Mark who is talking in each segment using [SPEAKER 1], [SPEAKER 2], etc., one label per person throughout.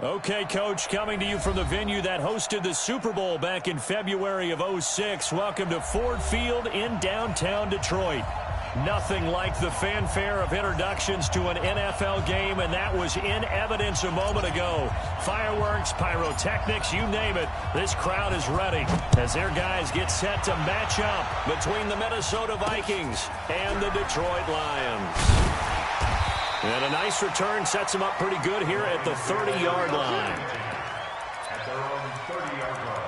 [SPEAKER 1] Okay, Coach, coming to you from the venue that hosted the Super Bowl back in February of '06. Welcome to Ford Field in downtown Detroit. Nothing like the fanfare of introductions to an NFL game, and that was in evidence a moment ago. Fireworks, pyrotechnics, you name it. This crowd is ready as their guys get set to match up between the Minnesota Vikings and the Detroit Lions. And a nice return sets them up pretty good here at the 30-yard line.
[SPEAKER 2] At their own 30-yard line.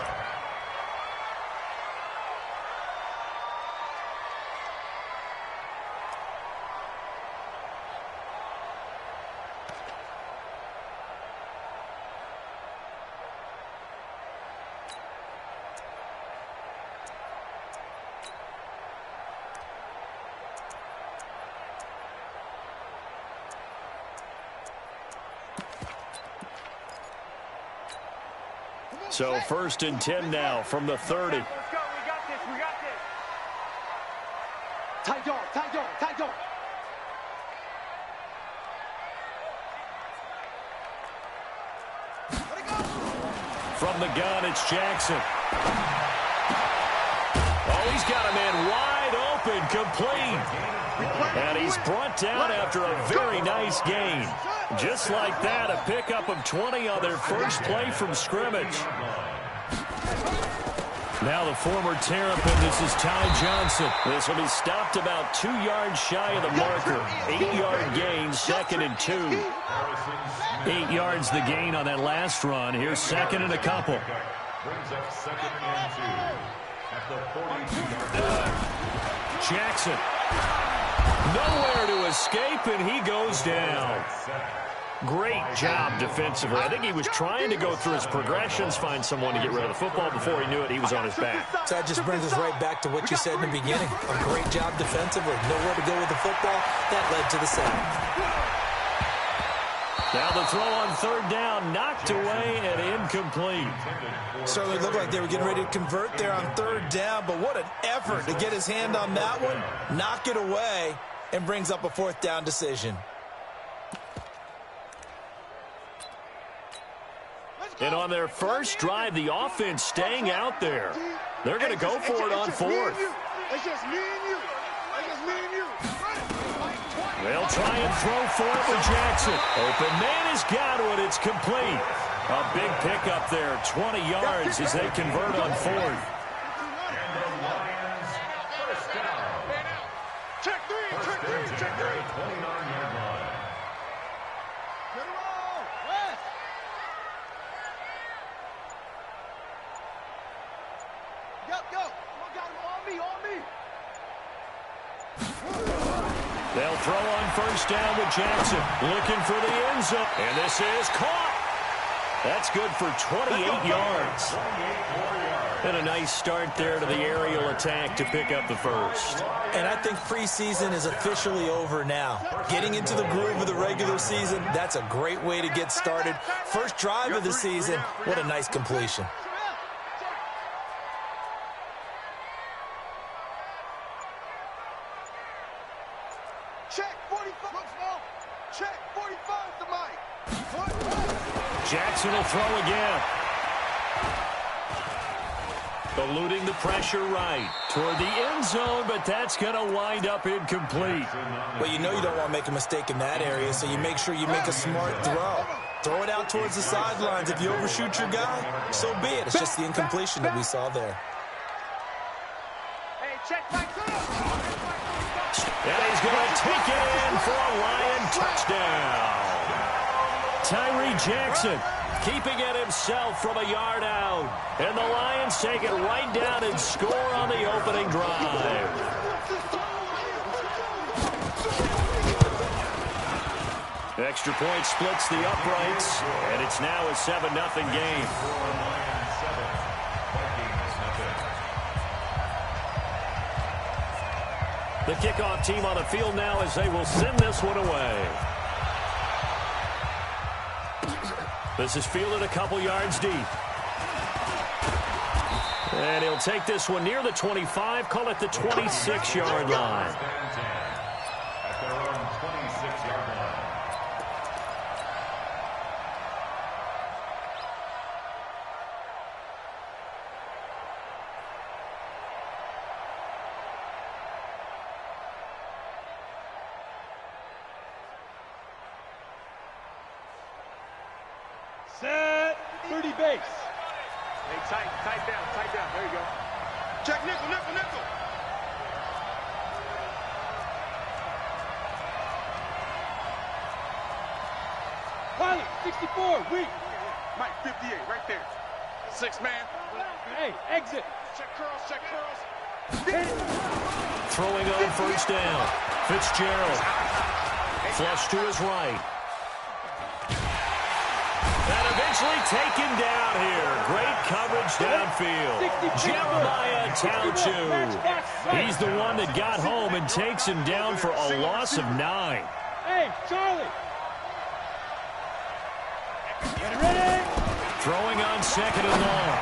[SPEAKER 1] So 1st and 10 now from the 30.
[SPEAKER 3] Let's go. We got this. We got this. Tight dog. Tight dog. Tight dog.
[SPEAKER 1] From the gun, it's Jackson. Oh, he's got a man wide open, complete. And he's brought down after a very nice gain. Just like that, a pickup of 20 on their first play from scrimmage. Now the former Terrapin, this is Ty Johnson. This will be stopped about 2 yards shy of the marker. 8-yard gain, 2nd and 2. 8 yards the gain on that last run. Here's 2nd and a couple.
[SPEAKER 2] Brings up 2nd and 2 at the 42-yard line.
[SPEAKER 1] Jackson. Nowhere to escape, and he goes down. Great job defensively. I think he was trying to go through his progressions, find someone to get rid of the football. Before he knew it, he was on his back.
[SPEAKER 4] So that just brings us right back to what you said in the beginning. A great job defensively. Nowhere to go with the football. That led to the sack.
[SPEAKER 1] Now the throw on 3rd down, knocked away and incomplete.
[SPEAKER 4] Certainly looked like they were getting ready to convert there on 3rd down, but what an effort to get his hand on that one, knock it away, and brings up a 4th down decision.
[SPEAKER 1] And on their first drive, the offense staying out there. They're going to go for it on 4th.
[SPEAKER 3] It's just me and you. It's just me and you.
[SPEAKER 1] They'll try and throw for it with Jackson. Open man has got it. It's complete. A big pickup there, 20 yards as they convert on 4th.
[SPEAKER 2] And the Lions, first down.
[SPEAKER 3] Check three. Check three. Check three.
[SPEAKER 2] 29-yard line.
[SPEAKER 3] Get him all. West. Go. Come on, got him on me. On me.
[SPEAKER 1] They'll throw on 1st down with Jackson. Looking for the end zone. And this is caught. That's good for 28 yards. And a nice start there to the aerial attack to pick up the 1st.
[SPEAKER 4] And I think preseason is officially over now. Getting into the groove of the regular season, that's a great way to get started. First drive of the season, what a nice completion.
[SPEAKER 3] Check 45. Look small. Check 45 to Mike.
[SPEAKER 1] Jackson will throw again. Eluding the pressure right toward the end zone, but that's going to wind up incomplete.
[SPEAKER 4] Well, you know you don't want to make a mistake in that area, so you make sure you make a smart throw. Throw it out towards the sidelines. If you overshoot your guy, so be it. It's just the incompletion that we saw there.
[SPEAKER 3] Hey, check back up.
[SPEAKER 1] And he's going to take it in for a Lion touchdown. Tyree Jackson keeping it himself from a yard out. And the Lions take it right down and score on the opening drive. Extra point splits the uprights, and it's now a 7-0 game. The kickoff team on the field now as they will send this one away. This is fielded a couple yards deep. And he'll take this one near the 25, call it the 26-yard line.
[SPEAKER 2] At their own 26-yard line.
[SPEAKER 3] 30 base. Hey, tight down. There you go. Check nickel. Pilot, 64, weak. Mike, 58, right there. 6 man. Hey, exit. Check curls.
[SPEAKER 1] Throwing on first down. Fitzgerald. Flush to his right. And eventually taken down here. Great coverage downfield. Jeremiah Tauchu. He's the one that got home and takes him down for a loss of 9.
[SPEAKER 3] Hey, Charlie. Get ready.
[SPEAKER 1] Throwing on second and long.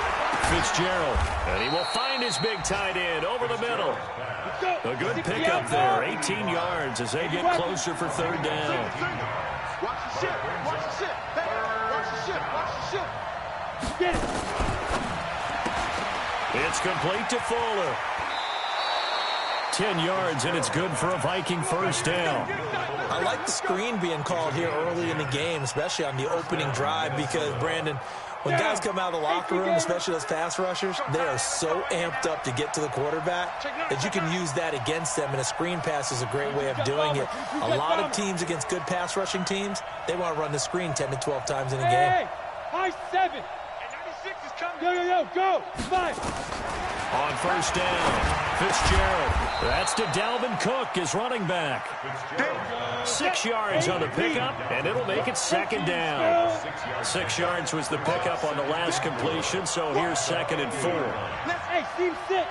[SPEAKER 1] Fitzgerald. And he will find his big tight end over the middle. A good pickup there. 18 yards as they get closer for third down.
[SPEAKER 3] Watch the ship. Hey, watch the ship. Get it.
[SPEAKER 1] It's complete to Fuller. 10 yards, and it's good for a Viking first down.
[SPEAKER 4] I like the screen being called here early in the game, especially on the opening drive, because, Brandon, when guys come out of the locker room, especially those pass rushers, they are so amped up to get to the quarterback that you can use that against them, and a screen pass is a great way of doing it. A lot of teams against good pass rushing teams, they want to run the screen 10 to 12 times in a game.
[SPEAKER 3] Hey, high 7. And 96 is coming. Yo, go. 5.
[SPEAKER 1] On first down, Fitzgerald. That's to Dalvin Cook, his running back. 6 yards on the pickup, and it'll make it second down. 6 yards was the pickup on the last completion, so here's second and 4.
[SPEAKER 3] Hey, team 6.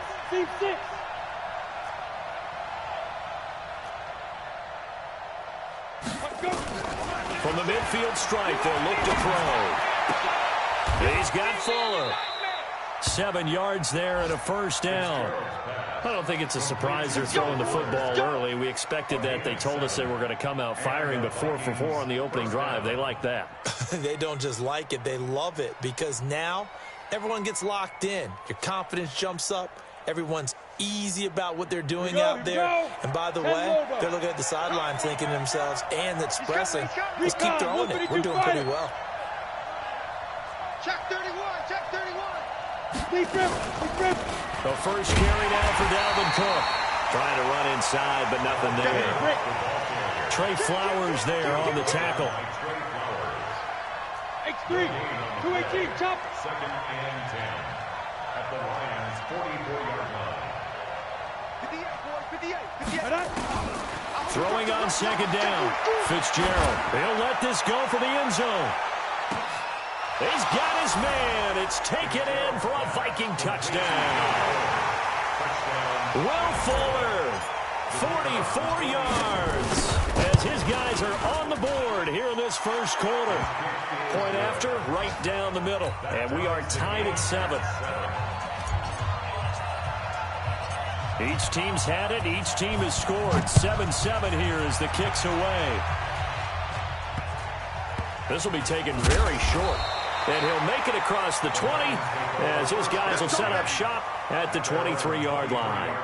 [SPEAKER 1] From the midfield stripe, they'll look to throw. He's got Fuller. 7 yards there and a first down. I don't think it's a surprise they're throwing the football early. We expected that. They told us they were going to come out firing, but 4 for 4 on the opening drive. They like that.
[SPEAKER 4] They don't just like it. They love it, because now everyone gets locked in. Your confidence jumps up. Everyone's easy about what they're doing out there. And by the way, they're looking at the sideline thinking to themselves and expressing, let's keep throwing it. We're doing pretty well.
[SPEAKER 3] Check 31.
[SPEAKER 1] The first carry now for Dalvin Cook. Trying to run inside, but nothing there. Trey Flowers there on the tackle.
[SPEAKER 3] X3, 218, chop.
[SPEAKER 2] Second and 10 at the Lions' 44-yard line.
[SPEAKER 3] 58, boys, 58.
[SPEAKER 1] Throwing on second down. Fitzgerald. He'll let this go for the end zone. He's got his man. It's taken in for a Viking touchdown. Will Fuller, 44 yards, as his guys are on the board here in this first quarter. Point after, right down the middle. And we are tied at 7. Each team's had it. Each team has scored. 7-7 here as the kick's away. This will be taken very short. And he'll make it across the 20 as his guys will set up shop at the 23-yard line.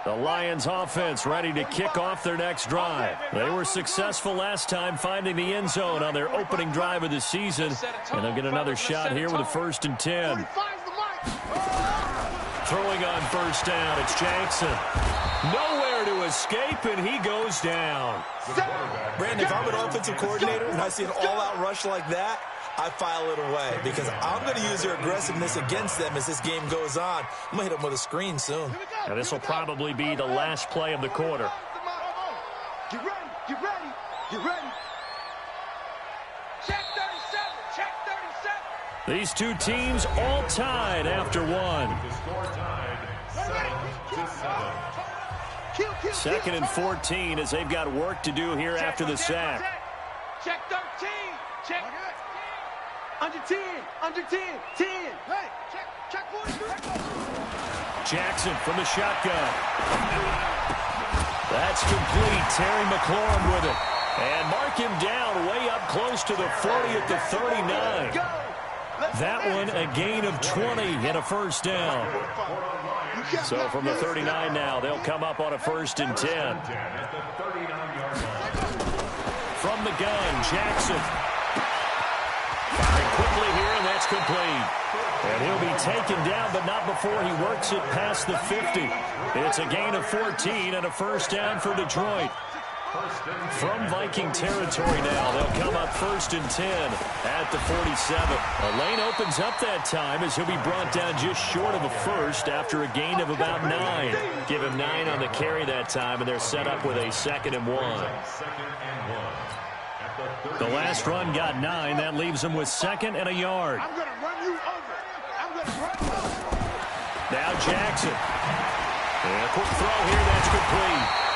[SPEAKER 1] The Lions offense ready to kick off their next drive. They were successful last time finding the end zone on their opening drive of the season. And they'll get another shot here with a 1st and 10. Throwing on first down, it's Jackson. Nowhere to escape, and he goes down.
[SPEAKER 4] Brandon, if I'm an offensive coordinator and I see an all-out rush like that, I file it away, because I'm going to use their aggressiveness against them as this game goes on. I'm going to hit them with a screen soon.
[SPEAKER 1] Now, this will probably be the last play of the quarter.
[SPEAKER 3] Get ready. Check 37.
[SPEAKER 1] These two teams all tied after one.
[SPEAKER 2] The score tied 7-7.
[SPEAKER 1] 2nd and 14 as they've got work to do here after the sack.
[SPEAKER 3] Check 13. Check. Under 10. 10. Hey, check 43.
[SPEAKER 1] Jackson from the shotgun. That's complete. Terry McLaurin with it. And mark him down way up close to the 40 at the 39. That one a gain of 20 and a first down. So from the 39 now, they'll come up on a 1st and 10. From the gun, Jackson. Firing quickly here, and that's complete. And he'll be taken down, but not before he works it past the 50. It's a gain of 14 and a first down for Detroit. From Viking territory now, they'll come up 1st and 10 at the 47. A lane opens up that time as he'll be brought down just short of a first after a gain of about 9. Give him 9 on the carry that time, and they're set up with a 2nd and 1. The last run got 9. That leaves them with 2nd and a yard.
[SPEAKER 3] I'm going to run you over. I'm going to run you over.
[SPEAKER 1] Now Jackson. And a quick throw here. That's complete.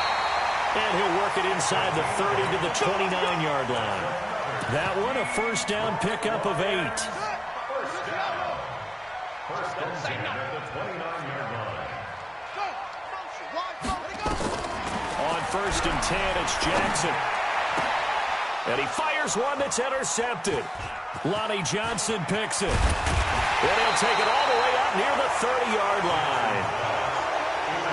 [SPEAKER 1] And he'll work it inside the 30 to the 29-yard line. That one a first down pickup of 8.
[SPEAKER 2] First and 10 at the 29-yard line.
[SPEAKER 1] On 1st and 10, it's Jackson. And he fires one that's intercepted. Lonnie Johnson picks it. And he'll take it all the way up near the 30-yard line.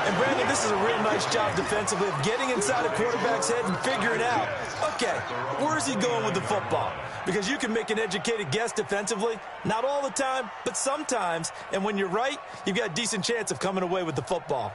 [SPEAKER 4] And, Brandon, this is a real nice job defensively of getting inside a quarterback's head and figuring out, okay, where's he going with the football? Because you can make an educated guess defensively, not all the time, but sometimes. And when you're right, you've got a decent chance of coming away with the football.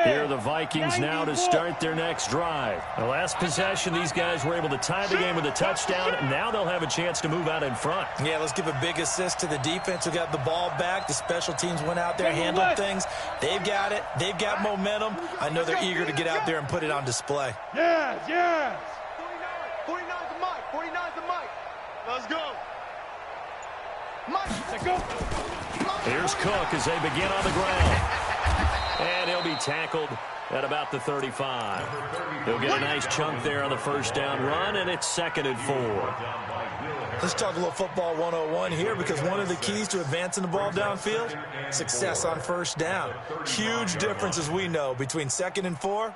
[SPEAKER 1] Here are the Vikings now to start their next drive. The last possession, these guys were able to tie the game with a touchdown. Now they'll have a chance to move out in front.
[SPEAKER 4] Yeah, let's give a big assist to the defense who got the ball back. The special teams went out there, handled things. They've got it. They've got momentum. I know they're eager to get out there and put it on display.
[SPEAKER 3] Yes, yes. 49 to Mike. 49 to Mike. Let's go. Mike, let's go.
[SPEAKER 1] Here's Cook as they begin on the ground. And he'll be tackled at about the 35. He'll get a nice chunk there on the first down run, and it's 2nd and 4.
[SPEAKER 4] Let's talk a little football 101 here, because one of the keys to advancing the ball downfield, success on first down. Huge difference, as we know, between 2nd and 4.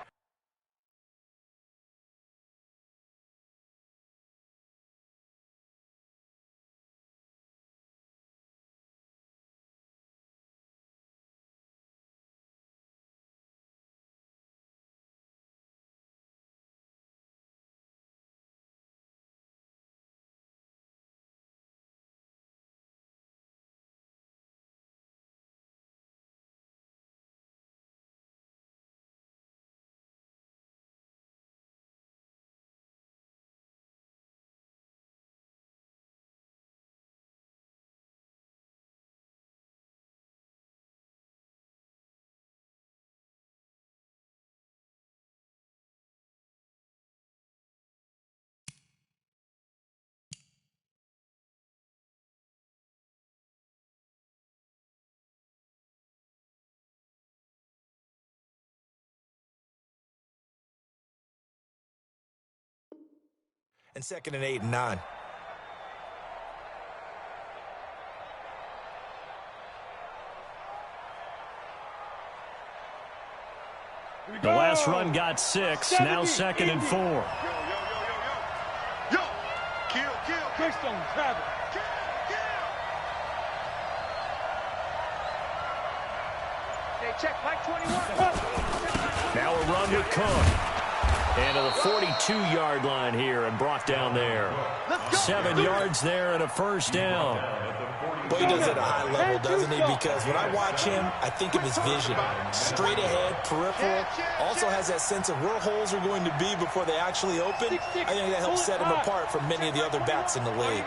[SPEAKER 4] And 2nd and 8 and 9.
[SPEAKER 1] The last run got 6. Now 2nd and 4.
[SPEAKER 3] Yo. Kill. Keystone, travel. Kill. Hey, check, Mike 21.
[SPEAKER 1] Now a run with Cook. And to the 42-yard line here and brought down there. 7 yards there and a first down.
[SPEAKER 4] Boy, he does it at a high level, doesn't he? Because when I watch him, I think of his vision. Straight ahead, peripheral. Also has that sense of where holes are going to be before they actually open. I think that helps set him apart from many of the other backs in the league.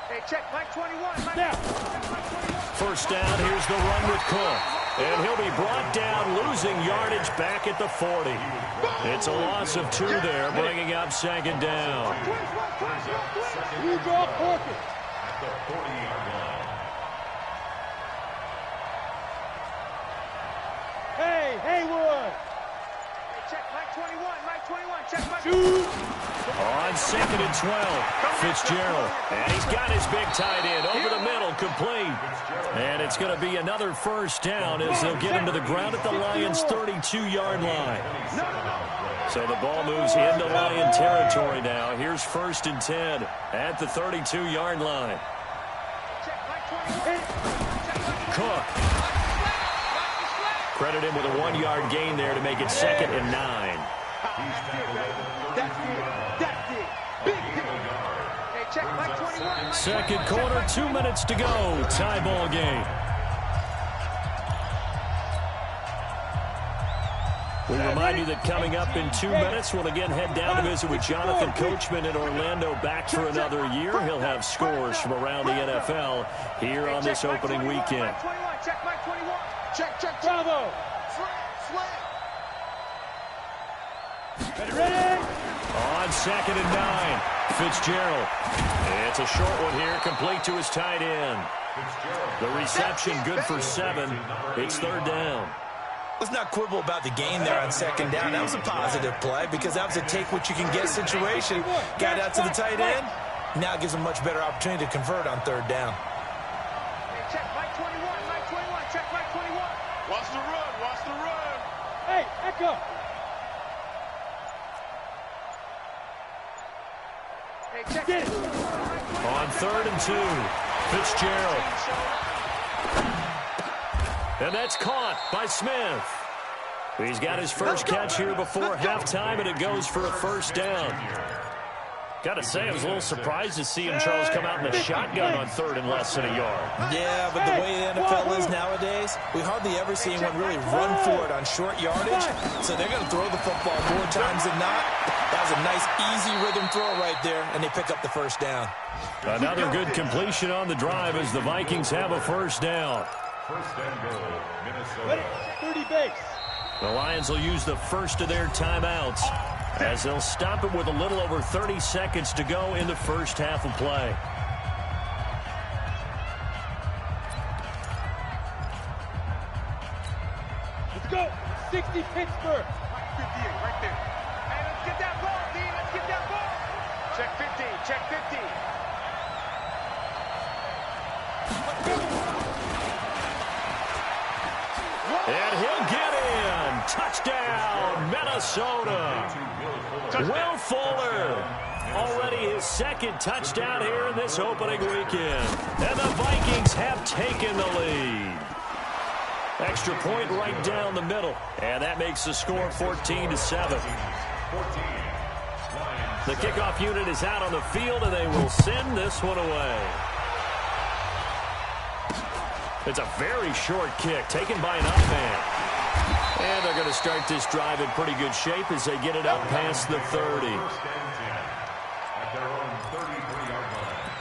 [SPEAKER 3] Hey, check, Mike 21.
[SPEAKER 1] First down, here's the run with Cook. And he'll be brought down, losing yardage back at the 40. It's a loss of 2 there, bringing up 2nd down.
[SPEAKER 3] You draw Porkins.
[SPEAKER 2] At the 40-yard line.
[SPEAKER 3] Hey, Haywood. Hey, check, Mike 21, Mike
[SPEAKER 1] On 2nd and 12, Fitzgerald. And he's got his big tight end over the middle, complete. And it's going to be another first down as they'll get him to the ground at the Lions' 32-yard line. So the ball moves into Lion territory now. Here's 1st and 10 at the 32-yard line. Cook. Credit him with a 1-yard gain there to make it 2nd and 9. Second quarter, 2 minutes to go. Tie ball game. We remind you that coming up in 2 minutes, we'll again head down to visit with Jonathan Coachman in Orlando, back for another year. He'll have scores from around the NFL here on this opening weekend.
[SPEAKER 3] Check, Bravo. Ready?
[SPEAKER 1] On 2nd and 9, Fitzgerald. It's a short one here, complete to his tight end. The reception good for 7. It's 3rd down.
[SPEAKER 4] Let's not quibble about the gain there on 2nd down. That was a positive play because that was a take-what-you-can-get situation. Got out to the tight end. Now gives him a much better opportunity to convert on 3rd down.
[SPEAKER 3] Check, Mike 21, check, Mike 21. Watch the run. Hey, Echo. Hey, check it.
[SPEAKER 1] On 3rd and 2, Fitzgerald. And that's caught by Smith. He's got his first catch here before halftime, and it goes for a first down. Got to say, I was a little surprised to see him, Charles, come out in the shotgun on 3rd and less than a yard.
[SPEAKER 4] Yeah, but the way the NFL is nowadays, we hardly ever see anyone really run for it on short yardage. So they're going to throw the football more times than not. That was a nice, easy rhythm throw right there, and they pick up the first down.
[SPEAKER 1] Another good completion on the drive as the Vikings have a first down.
[SPEAKER 2] 1st and goal, Minnesota.
[SPEAKER 3] 30 base.
[SPEAKER 1] The Lions will use the first of their timeouts as they'll stop it with a little over 30 seconds to go in the first half of play.
[SPEAKER 3] Let's go. 60 Pittsburgh. 58 right there. Hey, let's get that ball, D. Let's get that ball. Check 50. Check 50.
[SPEAKER 1] And he'll get in. Touchdown, Minnesota. Will Fuller. Already his 2nd touchdown here in this opening weekend. And the Vikings have taken the lead. Extra point right down the middle. And that makes the score 14-7. The kickoff unit is out on the field, and they will send this one away. It's a very short kick taken by an up man. And they're going to start this drive in pretty good shape as they get it up past the 30.
[SPEAKER 2] At their own 33-yard line.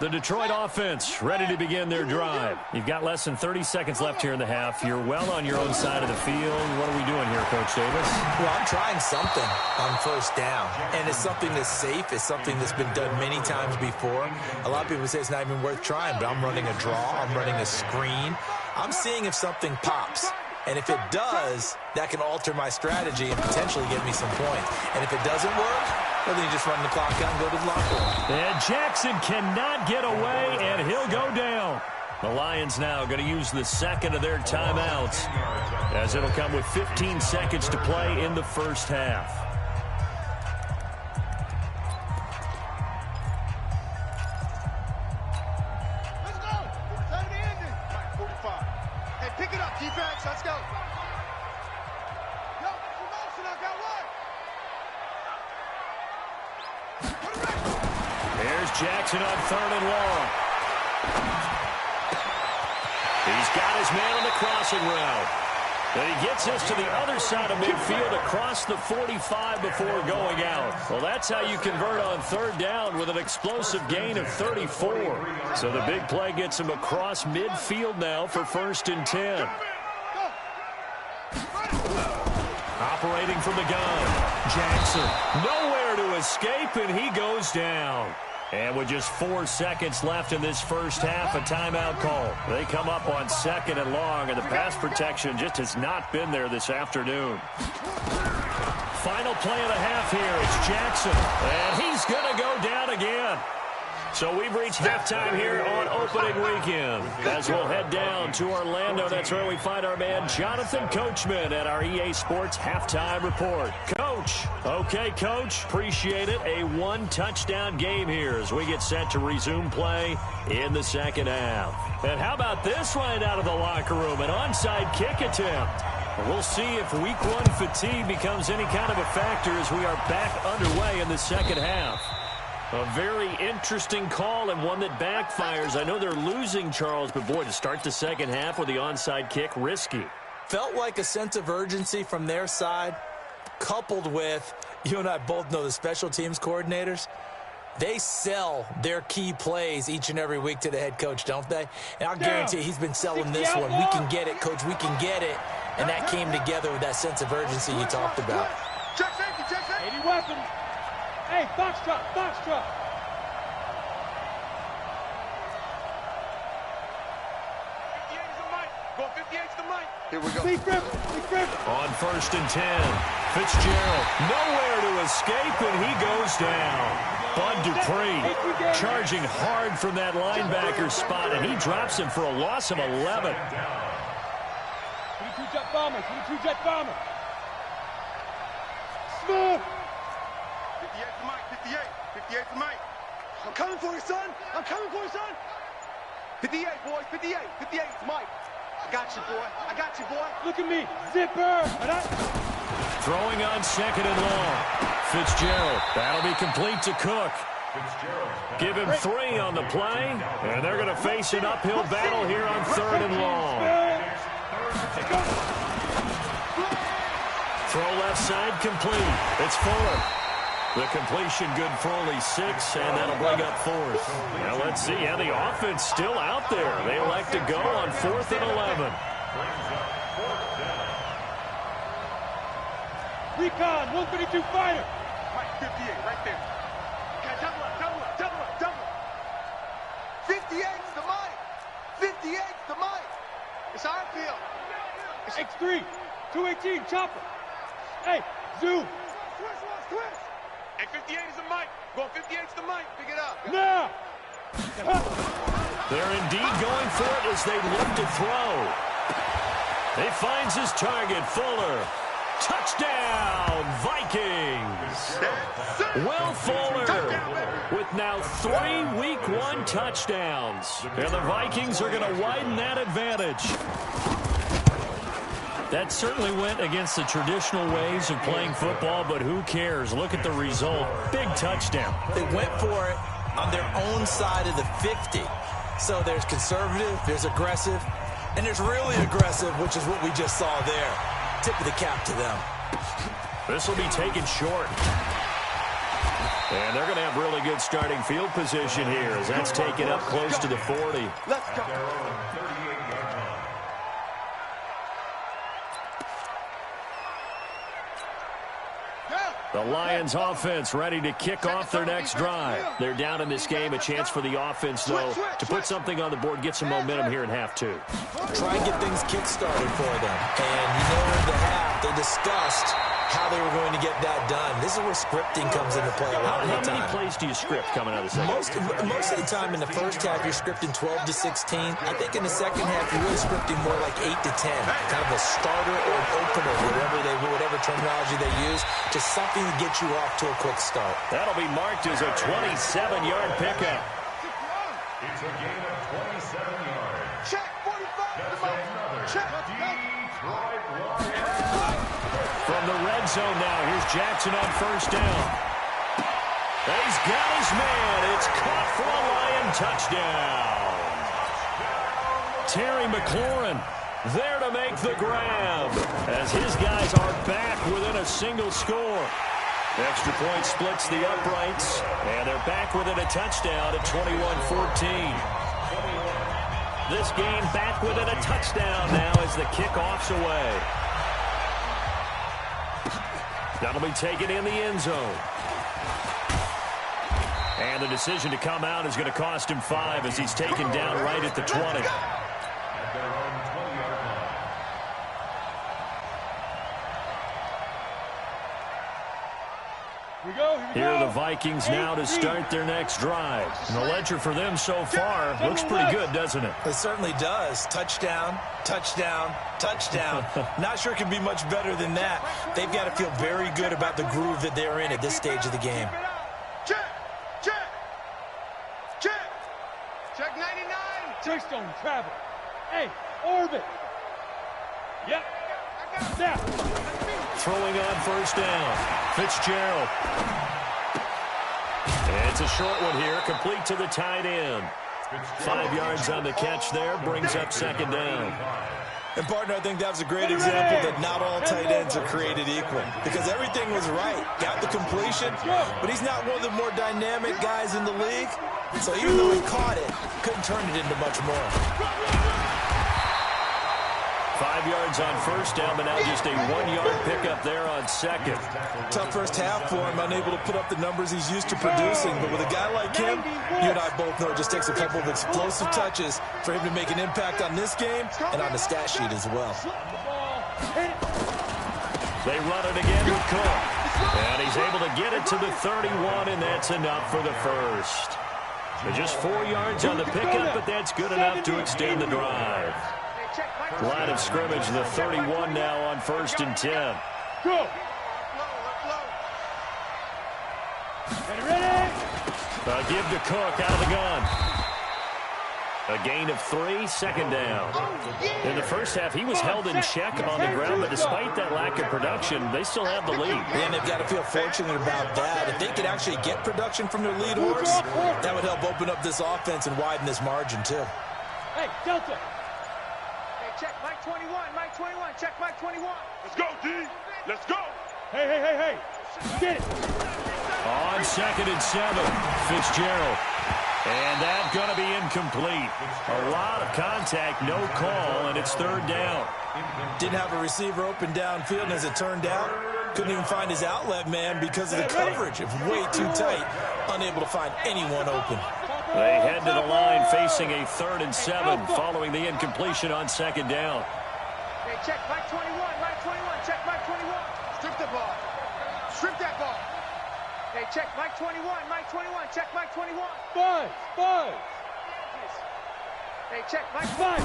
[SPEAKER 1] The Detroit offense ready to begin their drive. You've got less than 30 seconds left here in the half. You're well on your own side of the field. What are we doing here, Coach Davis?
[SPEAKER 4] Well, I'm trying something on 1st down, and it's something that's safe. It's something that's been done many times before. A lot of people say it's not even worth trying, but I'm running a draw. I'm running a screen. I'm seeing if something pops. And if it does, that can alter my strategy and potentially get me some points. And if it doesn't work, well, then you just run the clock out and go to the locker room.
[SPEAKER 1] And Jackson cannot get away, and he'll go down. The Lions now going to use the 2nd of their timeouts, as it'll come with 15 seconds to play in the first half.
[SPEAKER 3] Let's go. It's already ended. 45. Hey, pick it up, defense. Let's go. Yo, promotion. I got one.
[SPEAKER 1] There's Jackson on 3rd and long. He's got his man on the crossing route. And he gets us to the other side of midfield across the 45 before going out. Well, that's how you convert on 3rd down with an explosive gain of 34. So the big play gets him across midfield now for 1st and 10. Operating from the gun, Jackson nowhere to escape, and he goes down. And with just 4 seconds left in this first half, a timeout call. They come up on 2nd and long, and the pass protection just has not been there this afternoon. Final play of the half here. It's Jackson, and he's going to go down again. So we've reached halftime here on opening weekend. As we'll head down to Orlando, that's where we find our man Jonathan Coachman at our EA Sports Halftime Report. Coach. Okay, Coach. Appreciate it. A 1-touchdown game here as we get set to resume play in the second half. And how about this right out of the locker room? An onside kick attempt. We'll see if week 1 fatigue becomes any kind of a factor as we are back underway in the second half. A very interesting call and one that backfires. I know they're losing, Charles, but boy, to start the second half with the onside kick, risky.
[SPEAKER 4] Felt like a sense of urgency from their side, coupled with, you and I both know the special teams coordinators, they sell their key plays each and every week to the head coach, don't they? And I'll guarantee he's been selling this one. We can get it, Coach, we can get it. And that came together with that sense of urgency you talked about.
[SPEAKER 3] Check safety, check safety. 80 weapons. Hey, box truck, box truck. 58 is the mic. Go 58 is the mic. Here we go. Lee Griffin.
[SPEAKER 1] On 1st and 10, Fitzgerald nowhere to escape, and he goes down. Bud Dupree charging hard from that linebacker spot, and he drops him for a loss of 11.
[SPEAKER 3] 22 jet bomber, 22 jet bomber. Smooth. 58 to Mike, 58. 58 to Mike. I'm coming for you, son. I'm coming for you, son. 58, boys, 58. 58 to Mike. I got you, boy. I got you, boy. Look at me. Zipper.
[SPEAKER 1] Throwing on 2nd and long. Fitzgerald. That'll be complete to Cook. Give him 3 on the play, and they're going to face an uphill battle here on 3rd and long. Throw left side complete. It's Fuller. The completion good for only 6, and that'll bring up 4th. Now let's see how the offense still out there. They elect to go on 4th and 11.
[SPEAKER 3] Recon, 132 fighter. Mike, 58, right there. Okay, double up. 58's the Mike. 58's the Mike. It's how I feel. It's X3, 218, chopper. Hey, zoom. Twist. Hey, 58 is the Mike. Going 58's the Mike. Pick it up. Now.
[SPEAKER 1] They're indeed going for it as they look to throw. He finds his target, Fuller. Touchdown, Vikings. Will Fuller with now 3 week 1 touchdowns. And the Vikings are going to widen that advantage. That certainly went against the traditional ways of playing football, but who cares? Look at the result. Big touchdown.
[SPEAKER 4] They went for it on their own side of the 50. So there's conservative, there's aggressive, and there's really aggressive, which is what we just saw there. Tip of the cap to them.
[SPEAKER 1] This will be taken short. And they're going to have really good starting field position here as that's taken up close to the 40.
[SPEAKER 3] Let's go.
[SPEAKER 1] The Lions offense ready to kick off their next drive. They're down in this game. A chance for the offense, though, to put something on the board, get some momentum here in half 2.
[SPEAKER 4] Try and get things kick-started for them. And you know, in the half, they discussed how they were going to get that done. This is where scripting comes into play a lot of the time.
[SPEAKER 1] How many plays do you script coming out of the second?
[SPEAKER 4] Most of the time in the first half, you're scripting 12 to 16. I think in the second half, you're really scripting more like 8 to 10. Kind of a starter or an opener, whatever terminology they use. Just something to get you off to a quick start.
[SPEAKER 1] That'll be marked as a 27-yard pickup.
[SPEAKER 2] It's a gain of 27 yards.
[SPEAKER 3] Check, 45. Check.
[SPEAKER 1] From the red zone now, here's Jackson on 1st down. He's got his man. It's caught for a Lion touchdown. Terry McLaurin there to make the grab as his guys are back within a single score. Extra point splits the uprights, and they're back within a touchdown at 21-14. This game back within a touchdown now as the kickoff's away. That'll be taken in the end zone. And the decision to come out is going to cost him 5 as he's taken down right at the 20.
[SPEAKER 2] At their own 20-yard line.
[SPEAKER 1] Here are the Vikings now to start their next drive. And the ledger for them so far looks pretty good, doesn't it?
[SPEAKER 4] It certainly does. Touchdown, touchdown, touchdown. Not sure it can be much better than that. They've got to feel very good about the groove that they're in at this stage of the game.
[SPEAKER 3] Check, check, check. Check 99. Checkstone travel. Hey, orbit. Yep. Snap.
[SPEAKER 1] Throwing on first down. Fitzgerald. It's a short one here, complete to the tight end. 5 yards on the catch there, brings up second down.
[SPEAKER 4] And, partner, I think that was a great example that not all tight ends are created equal because everything was right. Got the completion, but he's not one of the more dynamic guys in the league. So even though he caught it, couldn't turn it into much more.
[SPEAKER 1] 5 yards on first down, but now just a 1-yard pickup there on second.
[SPEAKER 4] Tough first half for him, unable to put up the numbers he's used to producing. But with a guy like him, you and I both know it just takes a couple of explosive touches for him to make an impact on this game and on the stat sheet as well.
[SPEAKER 1] They run it again with Cook. And he's able to get it to the 31, and that's enough for the first. Just 4 yards on the pickup, but that's good enough to extend the drive. Line of scrimmage, the 31 now on first and 10.
[SPEAKER 3] Go. Ready?
[SPEAKER 1] Give to Cook out of the gun. A gain of 3, second down. In the first half, he was held in check on the ground, but despite that lack of production, they still have the lead.
[SPEAKER 4] And they've got to feel fortunate about that. If they could actually get production from their lead horse, that would help open up this offense and widen this margin, too.
[SPEAKER 3] Hey, Delta. Check Mike 21, Mike 21, check Mike 21. Let's go, D. Let's go. Hey. Get it.
[SPEAKER 1] On second and 7, Fitzgerald. And that's going to be incomplete. A lot of contact, no call, and it's third down.
[SPEAKER 4] Didn't have a receiver open downfield, and as it turned out, couldn't even find his outlet man because of the coverage. It was way too tight, unable to find anyone open.
[SPEAKER 1] They head to the line facing a 3rd and 7 following the incompletion on second down.
[SPEAKER 3] Hey, check Mike 21, Mike 21, check Mike 21. Strip the ball. Strip that ball. Hey, check Mike 21, Mike 21, check Mike 21. Five. Hey, check Mike 5.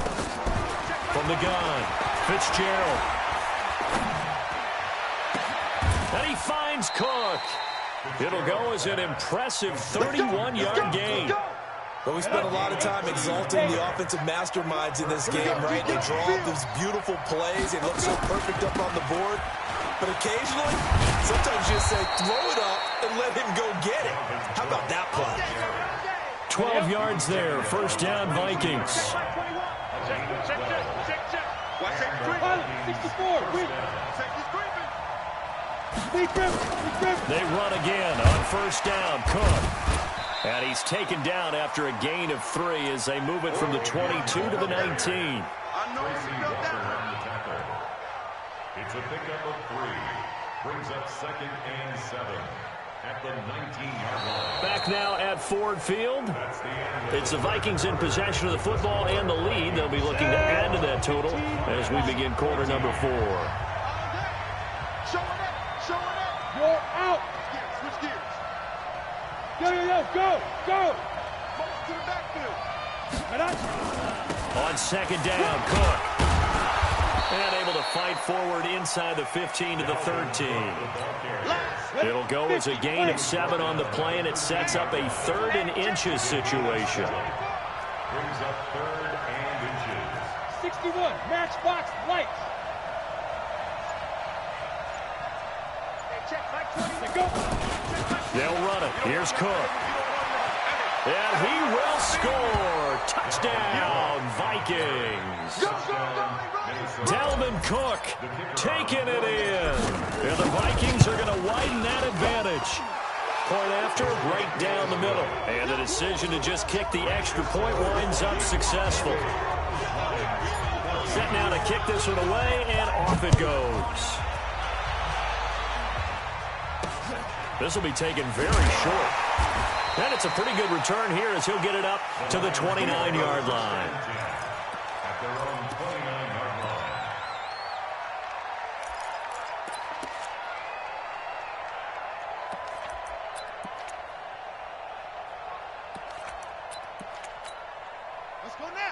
[SPEAKER 1] From the gun, Fitzgerald. And he finds Cook. It'll go as an impressive 31-yard gain.
[SPEAKER 4] But we spent a lot of time exalting the offensive masterminds in this game, right? They draw up these beautiful plays. They look so perfect up on the board. But occasionally, sometimes you just say, throw it up and let him go get it. How about that play?
[SPEAKER 1] 12 yards there. First down, Vikings.
[SPEAKER 3] Check. 64.
[SPEAKER 1] They run again on first down. Cook. And he's taken down after a gain of 3 as they move it from the 22 to the 19.
[SPEAKER 2] It's a pickup of 3. Brings up 2nd and 7 at the 19-yard line.
[SPEAKER 1] Back now at Ford Field. It's the Vikings in possession of the football and the lead. They'll be looking to add to that total as we begin quarter number 4.
[SPEAKER 3] Show it up. You're out. Switch gears. Go. Ball to the backfield.
[SPEAKER 1] On second down, Cook. And able to fight forward inside the 15 to the 13. It'll go as a gain of 7 on the play, and it sets up a 3rd and inches situation.
[SPEAKER 2] Brings up 3rd and inches.
[SPEAKER 3] 61, matchbox lights. Check Mike 20. Go.
[SPEAKER 1] They'll run it. Here's Cook. And he will score. Touchdown, Vikings. Dalvin Cook taking it in. And the Vikings are going to widen that advantage. Point after, right down the middle. And the decision to just kick the extra point winds up successful. Set now to kick this one away, and off it goes. This will be taken very short. And it's a pretty good return here as he'll get it up to the 29-yard line.
[SPEAKER 2] At their own 29-yard line.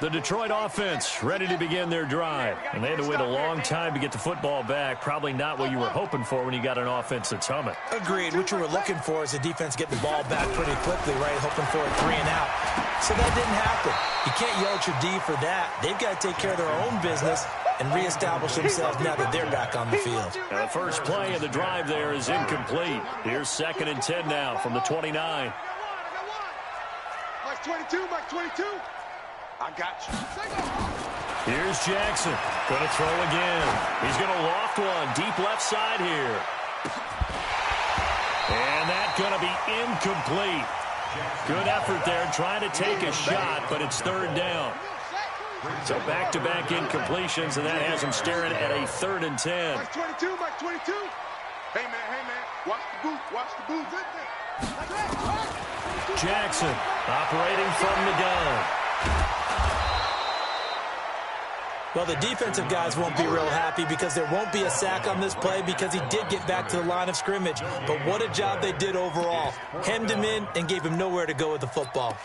[SPEAKER 1] The Detroit offense ready to begin their drive. And they had to wait a long time to get the football back. Probably not what you were hoping for when you got an offense that's humming.
[SPEAKER 4] Agreed. What you were looking for is the defense getting the ball back pretty quickly, right? Hoping for a 3 and out. So that didn't happen. You can't yell at your D for that. They've got to take care of their own business and reestablish themselves now that they're back on the field.
[SPEAKER 1] Now the first play of the drive there is incomplete. Here's 2nd and 10 now from the 29.
[SPEAKER 3] Mike 22, Mike 22. I got you.
[SPEAKER 1] Here's Jackson. Going to throw again. He's going to loft one deep left side here. And that's going to be incomplete. Good effort there trying to take a shot, but it's 3rd down. So back-to-back incompletions, and that has him staring at a 3rd and 10.
[SPEAKER 3] Mike 22, Mike 22. Hey, man. Watch the boot. Watch the boot.
[SPEAKER 1] Jackson operating from the gun.
[SPEAKER 4] Well, the defensive guys won't be real happy because there won't be a sack on this play because he did get back to the line of scrimmage. But what a job they did overall. Hemmed him in and gave him nowhere to go with the football.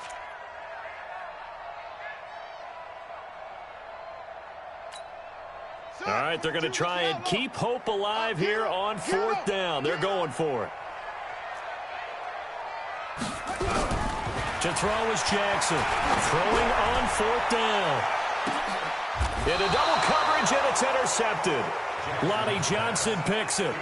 [SPEAKER 1] All right, they're going to try and keep hope alive here on 4th down. They're going for it. To throw is Jackson. Throwing on 4th down. Into double coverage, and it's intercepted. Lonnie Johnson picks it.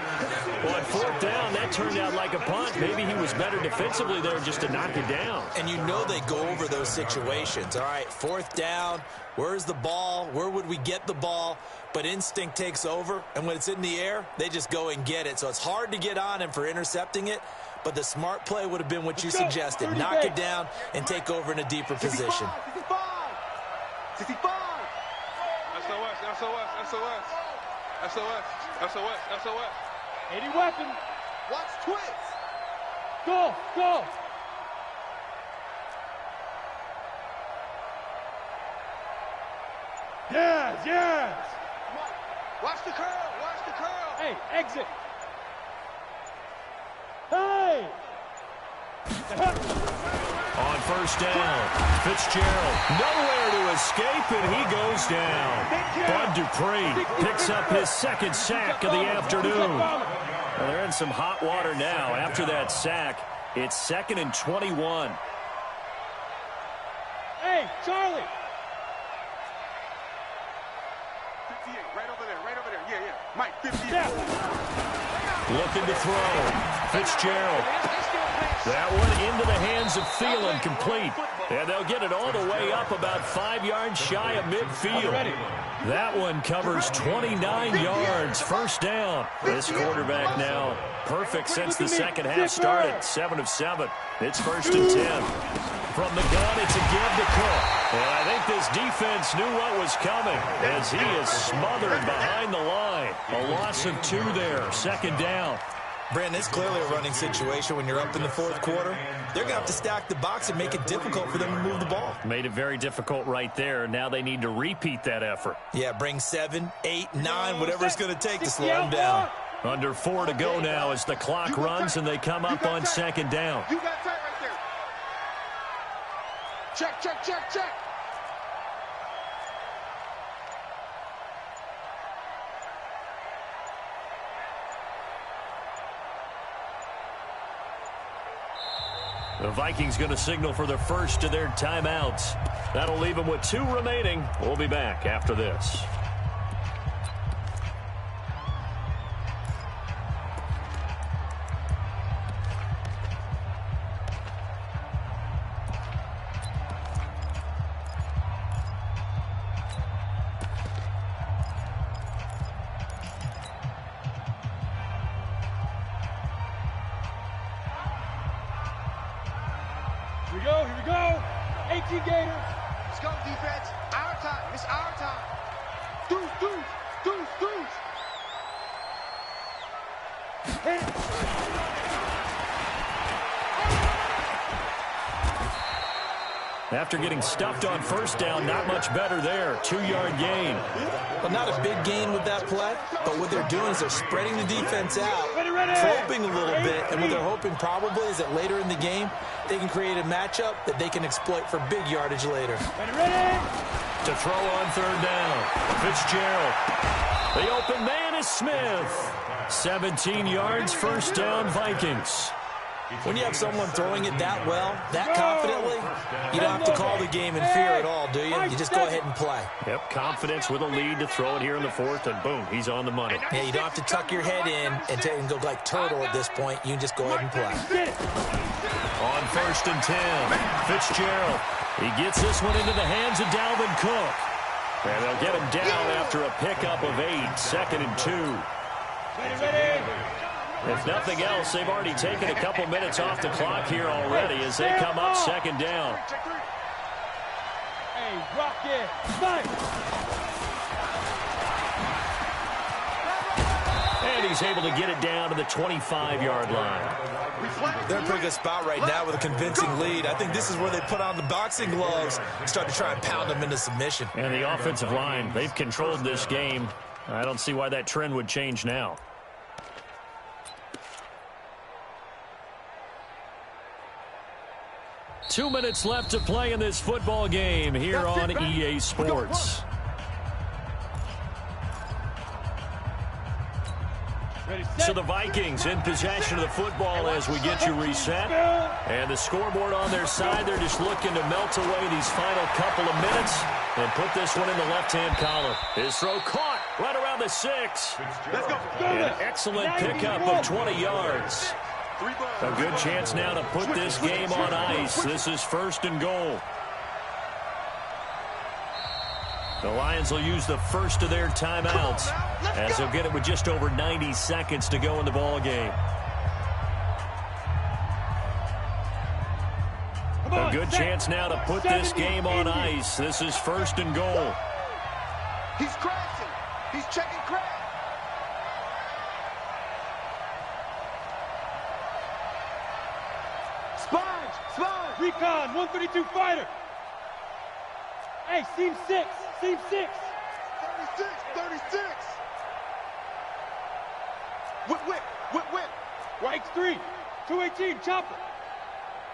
[SPEAKER 1] Well, at 4th down, that turned out like a punt. Maybe he was better defensively there just to knock it down.
[SPEAKER 4] And you know they go over those situations. All right, 4th down, where's the ball? Where would we get the ball? But instinct takes over, and when it's in the air, they just go and get it. So it's hard to get on him for intercepting it, but the smart play would have been what you suggested. Knock it down and take over in a deeper position.
[SPEAKER 3] 65. SOS. 80 weapon. Watch twist. Go. Yes. Watch the curl. Hey, exit. Hey.
[SPEAKER 1] On 1st down, Fitzgerald nowhere to escape, and he goes down. Bud Dupree picks up his 2nd sack of the afternoon. Well, they're in some hot water now. After that sack, it's 2nd and 21.
[SPEAKER 3] Hey, Charlie. 58, right over there. Yeah. Mike, 58.
[SPEAKER 1] Looking to throw. Fitzgerald. That one into the hands of Thielen, complete. And they'll get it all the way up about 5 yards shy of midfield. That one covers 29 yards. 1st down. This quarterback now perfect since the 2nd half started. 7 of 7. It's 1st and 10. From the gun, it's a give to Cook. And I think this defense knew what was coming as he is smothered behind the line. A loss of 2 there. 2nd down.
[SPEAKER 4] Brandon, it's clearly a running situation when you're up in the 4th quarter. They're going to have to stack the box and make it difficult for them to move the ball.
[SPEAKER 1] Made it very difficult right there. Now they need to repeat that effort.
[SPEAKER 4] Yeah, bring 7, 8, 9, whatever it's going to take to slow them down.
[SPEAKER 1] Under 4 to go now as the clock runs and they come up on 2nd down.
[SPEAKER 3] You got tight right there. Check.
[SPEAKER 1] The Vikings going to signal for the first of their timeouts. That'll leave them with 2 remaining. We'll be back after this.
[SPEAKER 3] Here we go. 18 Gators. Let's go, defense. Our time. It's our time. Deuce. Hit it.
[SPEAKER 1] After getting stuffed on first down, not much better there. 2-yard gain.
[SPEAKER 4] Well, not a big gain with that play, but what they're doing is they're spreading the defense out, probing a little bit, and what they're hoping probably is that later in the game, they can create a matchup that they can exploit for big yardage later.
[SPEAKER 1] To throw on third down, Fitzgerald. The open man is Smith. 17 yards, first down, Vikings.
[SPEAKER 4] When you have someone throwing it that well, that confidently, you don't have to call the game in fear at all, do you? You just go ahead and play.
[SPEAKER 1] Yep, confidence with a lead to throw it here in the fourth, and boom, he's on the money.
[SPEAKER 4] Yeah, you don't have to tuck your head in and go like turtle at this point. You can just go ahead and play.
[SPEAKER 1] On first and 10, Fitzgerald. He gets this one into the hands of Dalvin Cook. And they'll get him down after a pickup of 8, 2nd and 2. If nothing else, they've already taken a couple minutes off the clock here already as they come up 2nd down.
[SPEAKER 3] Hey, rock it. Fight.
[SPEAKER 1] And he's able to get it down to the 25-yard line.
[SPEAKER 4] They're in a pretty good spot right now with a convincing lead. I think this is where they put on the boxing gloves and start to try and pound them into submission.
[SPEAKER 1] And the offensive line, they've controlled this game. I don't see why that trend would change now. Two minutes left to play in this football game here on EA Sports. So the Vikings in possession of the football as we get you reset. And the scoreboard on their side, they're just looking to melt away these final couple of minutes and put this one in the left-hand column. His throw caught right around the 6.
[SPEAKER 3] Let's go.
[SPEAKER 1] An excellent pickup of 20 yards. A good chance now to put this game on ice. This is 1st and goal. The Lions will use the first of their timeouts as they'll get it with just over 90 seconds to go in the ball game. A good chance now to put this game on ice. This is 1st and goal.
[SPEAKER 3] He's crashing. He's checking crash. Sponge. Recon, 132 fighter. Hey, seam 6. 36. Whip. White 3. 218, chopper.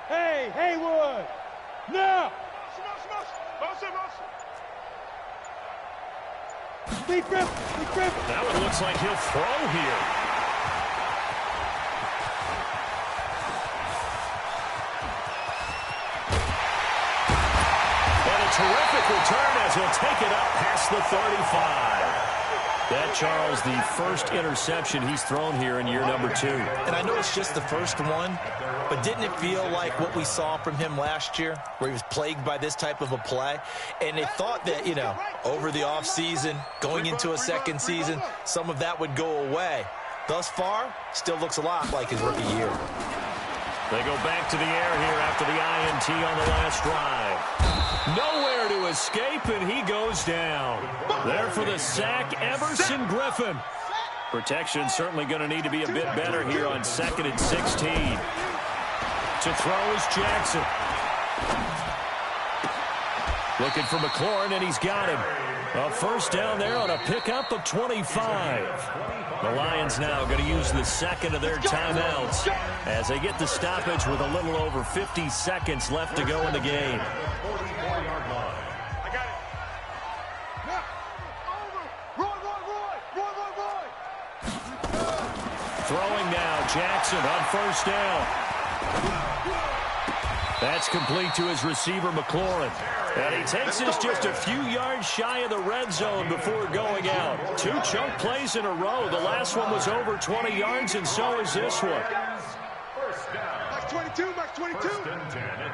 [SPEAKER 3] Hey, Haywood. Now. Deep grip.
[SPEAKER 1] That one looks like he'll throw here. Terrific return as he'll take it up past the 35. That, Charles, the first interception he's thrown here in year number 2.
[SPEAKER 4] And I know it's just the first one, but didn't it feel like what we saw from him last year, where he was plagued by this type of a play? And they thought that, over the offseason, going into a second season, some of that would go away. Thus far, still looks a lot like his rookie year.
[SPEAKER 1] They go back to the air here after the INT on the last drive. Nowhere to escape, and he goes down. There for the sack, Everson Griffin. Protection certainly going to need to be a bit better here on 2nd and 16. To throw is Jackson. Looking for McLaurin, and he's got him. A first down there on a pickup of 25. The Lions now going to use the second of their timeouts as they get the stoppage with a little over 50 seconds left to go in the game. Throwing now, Jackson on first down. That's complete to his receiver, McLaurin. And he takes this just a few yards shy of the red zone before going out. 2 chunk plays in a row. The last one was over 20 yards, and so is this one.
[SPEAKER 3] Max 22.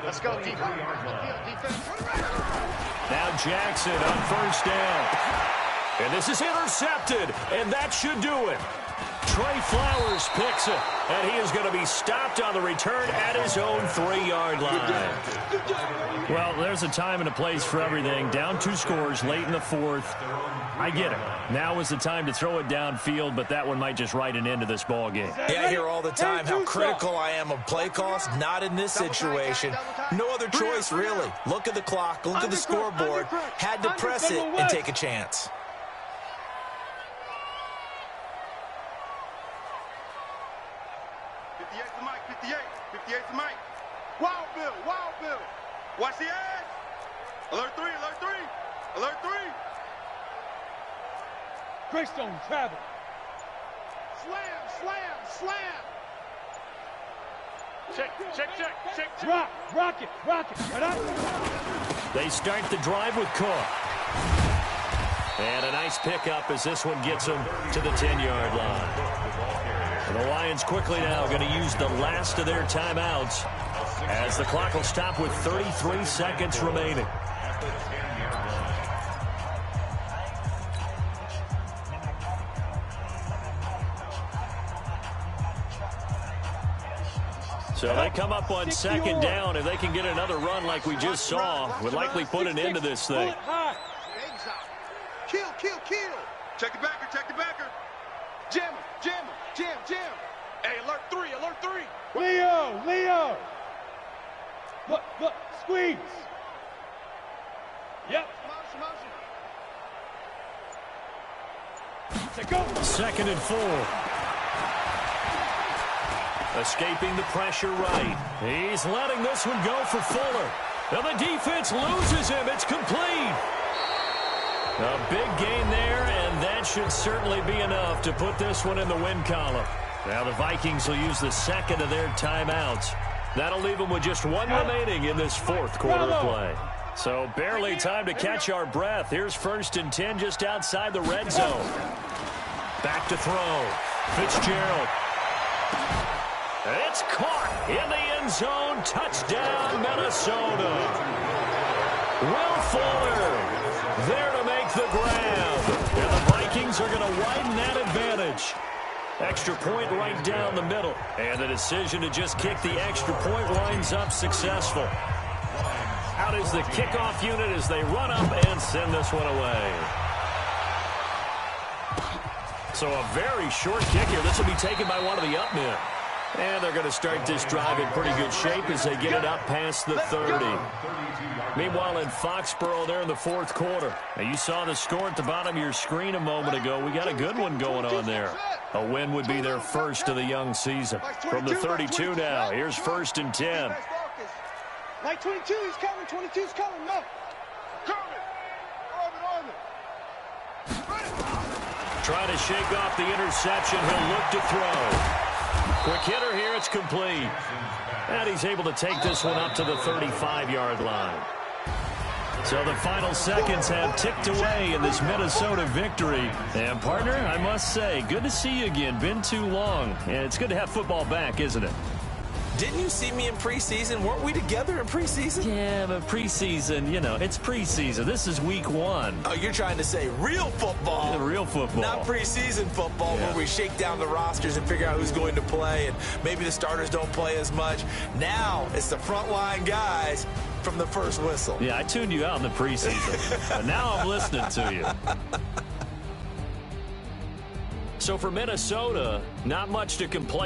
[SPEAKER 3] Let's go, defense.
[SPEAKER 1] Now Jackson on first down. And this is intercepted, and that should do it. Trey Flowers picks it, and he is going to be stopped on the return at his own 3-yard line. Well, there's a time and a place for everything. Down 2 scores late in the 4th. I get it. Now is the time to throw it downfield, but that one might just write an end to this ball game.
[SPEAKER 4] Yeah, I hear all the time how critical I am of play calls. Not in this situation. No other choice, really. Look at the clock. Look at the scoreboard. Had to press it and take a chance.
[SPEAKER 3] Wild Bill, Wild Bill. Watch the edge. Alert 3, alert 3, alert 3. Greystone travel. Slam, slam, slam. Check. Rock it. Right up.
[SPEAKER 1] They start the drive with Cook. And a nice pickup as this one gets them to the 10-yard line. And the Lions quickly now going to use the last of their timeouts as the clock will stop with 33 seconds remaining. So they come up on 2nd down. If they can get another run like we just saw, would likely put an end to this thing.
[SPEAKER 3] Kill. Check the backer. Jam. Hey, alert 3. Leo. Look, squeeze. Yep. Motion. Go.
[SPEAKER 1] 2nd and 4. Escaping the pressure right. He's letting this one go for Fuller. Now the defense loses him. It's complete. A big gain there, and that should certainly be enough to put this one in the win column. Now the Vikings will use the 2nd of their timeouts. That'll leave them with just 1 remaining in this 4th quarter of play. So barely time to catch our breath. Here's 1st and 10 just outside the red zone. Back to throw. Fitzgerald. It's caught in the end zone. Touchdown, Minnesota. Will Fuller there to make the grab. And the Vikings are going to widen that advantage. Extra point right down the middle. And the decision to just kick the extra point winds up successful. Out is the kickoff unit as they run up and send this one away. So a very short kick here. This will be taken by one of the up men. And they're going to start this drive in pretty good shape as they get it up past the 30. Meanwhile, in Foxborough, they're in the 4th quarter. Now, you saw the score at the bottom of your screen a moment ago. We got a good one going on there. A win would be their first of the young season. From the 32 now, here's 1st and 10.
[SPEAKER 3] Like 22, he's coming. 22's coming. No. Coming. Arm.
[SPEAKER 1] Trying to shake off the interception. He'll look to throw. Quick hitter here, it's complete. And he's able to take this one up to the 35-yard line. So the final seconds have ticked away in this Minnesota victory. And, partner, I must say, good to see you again. Been too long. And it's good to have football back, isn't it?
[SPEAKER 4] Didn't you see me in preseason? Weren't we together in preseason?
[SPEAKER 1] Yeah, but preseason, you know, it's preseason. This is week 1.
[SPEAKER 4] Oh, you're trying to say real football.
[SPEAKER 1] Yeah, real football.
[SPEAKER 4] Not preseason football where we shake down the rosters and figure out who's going to play, and maybe the starters don't play as much. Now it's the frontline guys from the first whistle.
[SPEAKER 1] Yeah, I tuned you out in the preseason. But now I'm listening to you. So for Minnesota, not much to complain